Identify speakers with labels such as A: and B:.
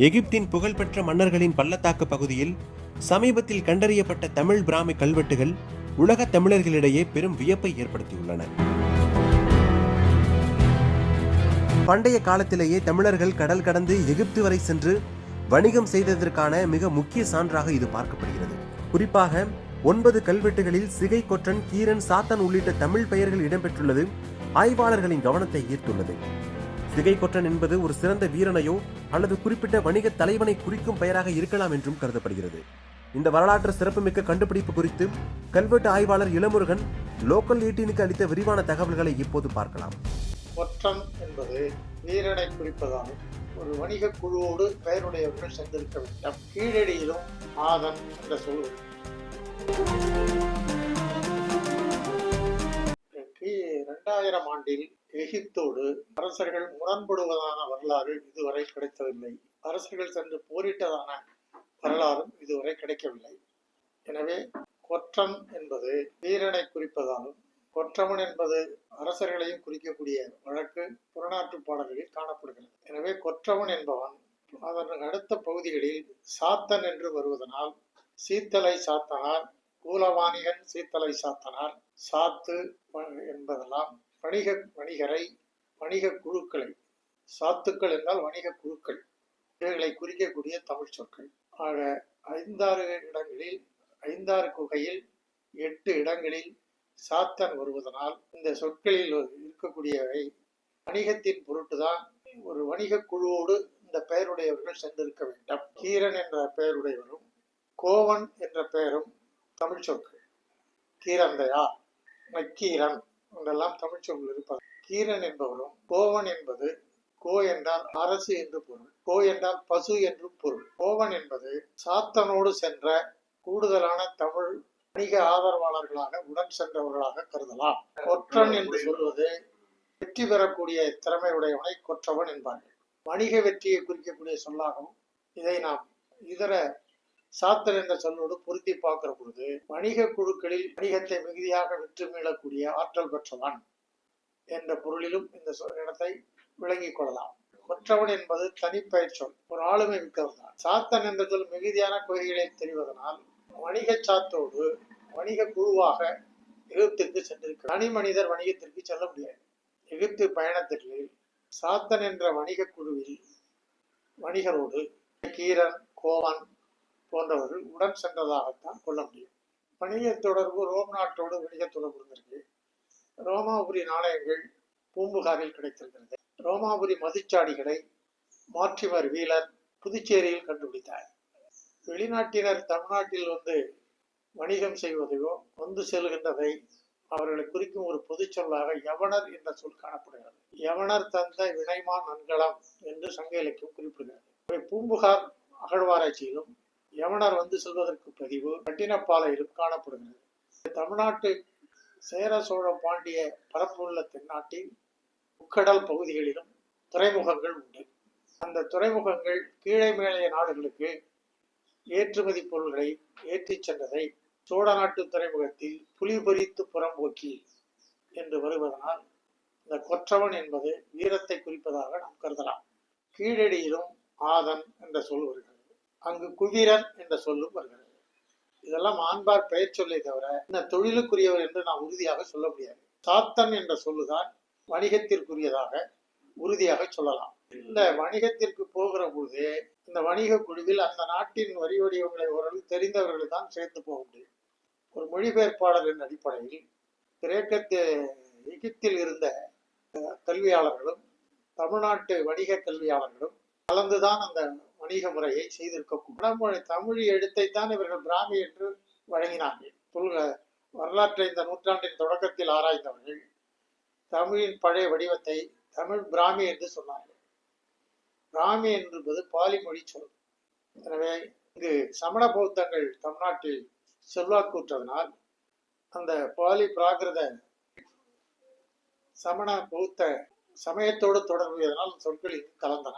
A: எகிப்தின் புகழ்பெற்ற மன்னர்களின் பள்ளத்தாக்கு பகுதியில் சமீபத்தில் கண்டறியப்பட்ட தமிழ் பிராமி கல்வெட்டுகள் உலக தமிழர்களிடையே பெரும் வியப்பை ஏற்படுத்தியுள்ளன. பண்டைய காலத்திலேயே தமிழர்கள் கடல் கடந்து எகிப்து வரை சென்று வணிகம் செய்ததற்கான மிக முக்கிய சான்றாக இது பார்க்கப்படுகிறது. குறிப்பாக 9 கல்வெட்டுகளில் சிகை, கொற்றன், கீரன், சாத்தன் உள்ளிட்ட தமிழ் பெயர்கள் இடம்பெற்றுள்ளது ஆய்வாளர்களின் கவனத்தை ஈர்த்துள்ளது. சிகை கொற்றன் என்பது ஒரு சிறந்த வீரனையோ அல்லது குறிப்பிட்ட வணிக தலைவனை குறிக்கும் பெயராக இருக்கலாம் என்றும் கருதப்படுகிறது. இந்த வரலாற்று சிறப்புமிக்க கண்டுபிடிப்பு குறித்து கல்வெட்டு ஆய்வாளர் இளமுருகன் லோக்கல் 18க்கு அளித்த விரிவான தகவல்களை இப்போது பார்க்கலாம்.
B: கொற்றம் என்பது வீரனை குறிப்பதாகும். ஒரு வணிக குழுவோடு பெயருடையவர்கள் சென்றிருக்க வேண்டும். கீழடியிலும் ஆதன் என்ற சொல் 2000 ஆண்டில் எகிப்தோடு அரசர்கள் முரண்படுவதான வரலாறு இதுவரை கிடைத்ததில்லை. அரசர்கள் சென்று போரிட்டதான வரலாறும் இதுவரை கிடைக்கவில்லை. எனவே கொற்றம் என்பது வீரனை குறிப்பதாலும் கொற்றவன் என்பது அரசர்களையும் குறிக்கக்கூடிய வழக்கு புறநாற்று பாடல்களில் காணப்படுகிறது. எனவே கொற்றவன் என்பவன் அதன் அடுத்த பகுதிகளில் சாத்தன் என்று வருவதனால் சீத்தலை சாத்தனார், கூலவாணிகன் சீத்தலை சாத்தனார், சாத்து என்பதெல்லாம் வணிகரை, வணிக குழுக்களை, சாத்துக்கள் என்றால் வணிக குழுக்கள், இவைகளை குறிக்கக்கூடிய தமிழ் சொற்கள். ஆக 5-6 இடங்களில் 5-6 குகையில் 8 இடங்களில் சாத்தன் வருவதனால் இந்த சொற்களில் இருக்கக்கூடியவை வணிகத்தின் பொருட்டுதான் ஒரு வணிக குழுவோடு இந்த பெயருடையவர்கள் சென்றிருக்க வேண்டும். கீரன் என்ற பெயருடையவரும் கோவன் என்ற பெயரும் தமிழ் சொற்கள். கீரந்தையா, நக்கீரன் என்றெல்லாம் தமிழ் சொற்கள் இருப்பது. கீரன் என்பவரும் கோவன் என்பது கோ என்றால் அரசு என்று பொருள், கோ என்றால் பசு என்று பொருள். கோவன் என்பது சாத்தனோடு சென்ற கூடுதலான தமிழ் வணிக ஆதரவாளர்களாக உடன் சென்றவர்களாக கருதலாம். கொற்றன் என்று சொல்வது வெற்றி பெறக்கூடிய திறமையுடையவனை கொற்றவன் என்பார்கள். வணிக வெற்றியை குறிக்கக்கூடிய சொல்லாகவும் இதை நாம் இதர சாத்தன் என்ற சொல்லோடு பொருத்தி பார்க்கிற பொழுது வணிக குழுக்களில் வணிகத்தை மிகுதியாக விற்று மீளக்கூடிய ஆற்றல் பெற்றவன் என்ற பொருளிலும் இந்த இடத்தை விளங்கிக் கொள்ளலாம். கொற்றவன் என்பது தனிப்பெயர் சொல், ஒரு ஆளுமை மிக்கவர் தான். சாத்தன் என்ற சொல் மிகுதியான கொள்கைகளை தெரிவதனால் வணிக சாத்தோடு வணிக குழுவாக எகிப்துக்கு சென்றிருக்க தனி மனிதர் வணிகத்திற்கு செல்ல முடியாது. எகிப்து பயணத்திற்கு சாத்தன் என்ற வணிக குழுவில் வணிகரோடு கீரன், கோவன் போன்றவர்கள் உடன் சென்றதாகத்தான் கொள்ள முடியும். வணிக தொடர்பு ரோம் நாட்டோடு வணிக தொடர்பு இருந்திருக்கு. ரோமாபுரி நாணயங்கள் பூம்புகாரில் கிடைத்திருக்கிறது. ரோமாபுரி மதுச்சாடிகளை மார்டிமர் வீலர் புதுச்சேரியில் கண்டுபிடித்தார். வெளிநாட்டினர் தமிழ்நாட்டில் வந்து வணிகம் செய்வதையோ வந்து செல்கின்றதை அவர்களை குறிக்கும் ஒரு பொது சொல்லாக யவனர் என்ற சொல் காணப்படுகிறது. யவனர் தந்த வினைமான் நன்கலம் என்று சங்க இலக்கியம் குறிப்பிடுகிறது. பூம்புகார் அகழ்வாராய்ச்சியிலும் யவனர் வந்து செல்வதற்கு பதிவு பட்டினப்பாலையிலும் காணப்படுகிறது. தமிழ்நாட்டு சேர சோழ பாண்டிய பரப்புள்ள தென்னாட்டில் முக்கடல் பகுதிகளிலும் துறைமுகங்கள் உண்டு. அந்த துறைமுகங்கள் கீழே மேலைய நாடுகளுக்கு ஏற்றுமதி பொருள்களை ஏற்றிச் சென்றதை சோழ நாட்டு துறைமுகத்தில் புலி பறித்து புறம்போக்கி என்று வருவதனால் இந்த கொற்றவன் என்பது வீரத்தை குறிப்பதாக நாம் கருதலாம். கீழடியிலும் ஆதன் என்ற சொல் வருகிறது. அங்கு குவீரன் என்ற சொல்லும் வருகிறது. இதெல்லாம் ஆண்பார் பெயர் சொல்லை தவிர இந்த தொழிலுக்குரியவர் என்று நாம் உறுதியாக சொல்ல முடியாது. சாத்தன் என்ற சொல்லுதான் வணிகத்திற்குரியதாக உறுதியாக சொல்லலாம். இந்த வணிகத்திற்கு போகிற பொழுது இந்த வணிக குழுவில் அந்த நாட்டின் வரி வடிவங்களை ஓரளவு தெரிந்தவர்கள் தான் சேர்த்து போக முடியும். ஒரு மொழிபெயர்ப்பாளரின் அடிப்படையில் எகிப்தில் இருந்த கல்வியாளர்களும் தமிழ்நாட்டு வணிக கல்வியாளர்களும் கலந்துதான் அந்த வணிக முறையை செய்திருக்கக்கூடும். தமிழ் எழுத்தைத்தான் இவர்கள் பிராமி என்று வழங்கினார்கள். வரலாற்றை இந்த நூற்றாண்டின் தொடக்கத்தில் ஆராய்ந்தவர்கள் தமிழின் பழைய வடிவத்தை தமிழ் பிராமி என்று சொன்னார்கள். பிராமி என்பது பாலி மொழி சொல். எனவே இங்கு சமண பௌத்தங்கள் தமிழ்நாட்டில் செல்வாக்கூற்றதனால் அந்த பாலி பிராகிருத சமண பௌத்த சமயத்தோடு தொடர்புடையதனால் சொற்கள் கலந்தன.